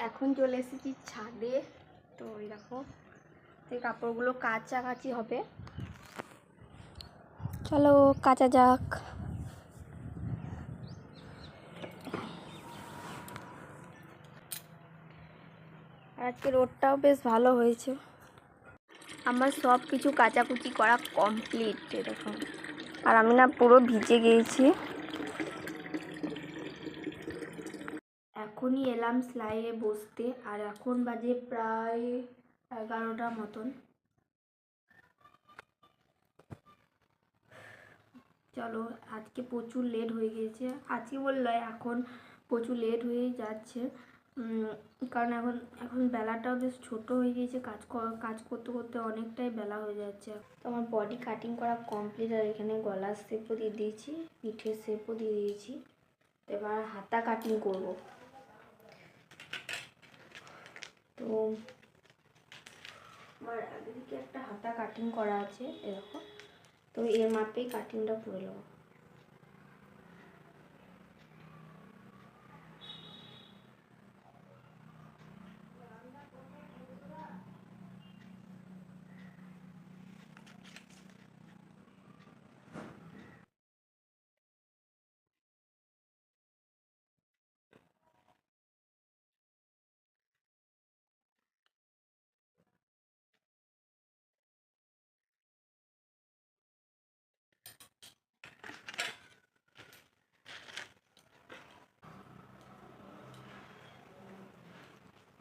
এখন চলে এসেছি ছাদে। তো এই দেখো এই কাপড়গুলো কাচাকাচি হবে, চলো কাচা যাক। আজকে রোদটাও বেশ ভালো হয়েছে। আমার সব কিছু কাচাকুচি করা কমপ্লিট এরকম, আর আমি না পুরো ভিজে গিয়েছি। এখনই এলাম সেলাইয়ে বসতে, আর এখন বাজে প্রায় 11টা মতন। চলো, আজকে প্রচুর লেট হয়ে গিয়েছে। আজকে বললো এখন প্রচুর লেট হয়ে যাচ্ছে, কারণ এখন বেলাটাও বেশ ছোটো হয়ে গিয়েছে। কাজ করতে করতে অনেকটাই বেলা হয়ে যাচ্ছে। তো আমার বডি কাটিং করা কমপ্লিট, আর এখানে গলার শেপও দিয়ে দিয়েছি, পিঠের শেপও দিয়ে দিয়েছি। তো এবার হাতা কাটিং করব। তো আমার আগে থেকে একটা হাতা কাটিং করা আছে এরকম, তো এর মাপেই কাটিংটা করে নেবো।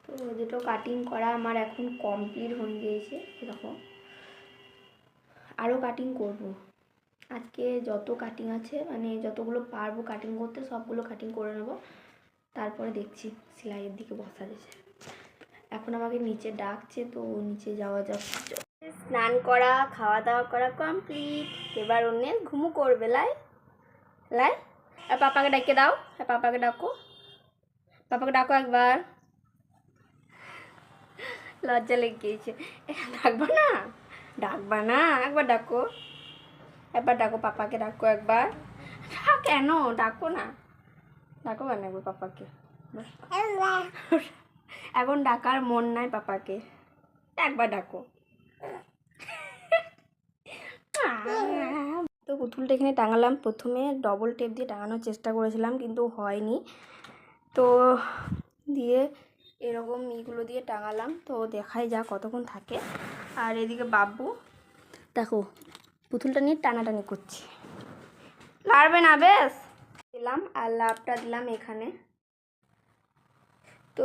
তো দুটো কাটিং করা আমার এখন কমপ্লিট হয়ে গিয়েছে। এরকম আরও কাটিং করব। আজকে যত কাটিং আছে, মানে যতগুলো পারবো কাটিং করতে সবগুলো কাটিং করে নেব। তারপরে দেখছি সেলাইয়ের দিকে বসা যাচ্ছে। এখন আমাকে নিচে ডাকছে, তো নিচে যাওয়া যাক। স্নান করা খাওয়া দাওয়া করা কমপ্লিট। এবার অন্য ঘুমু করবে লাই লাই। আর পাপাকে ডাকে দাও, আর পাপাকে ডাকো, পাপাকে ডাকো একবার। লজ্জা লেগে গিয়েছে, ডাকবা না, ডাকবা না, একবার ডাকো, একবার ডাকো পাপাকে, ডাকো একবার। কেন ডাকো না, ডাকো কেন একবার পাপাকে। এখন ডাকার মন নাই পাপাকে, একবার ডাকো। তো পুতুলটা এখানে টাঙালাম। প্রথমে ডবল টেপ দিয়ে টাঙানোর চেষ্টা করেছিলাম, কিন্তু হয়নি। তো দিয়ে এরকম ইগুলো দিয়ে টাঙালাম। তো দেখাই যা কতক্ষণ থাকে। আর এদিকে বাবু দেখো পুতুলটা নিয়ে টানাটানি করছে, লাড়বে না বেশ। দিলাম আর লাভটা দিলাম এখানে।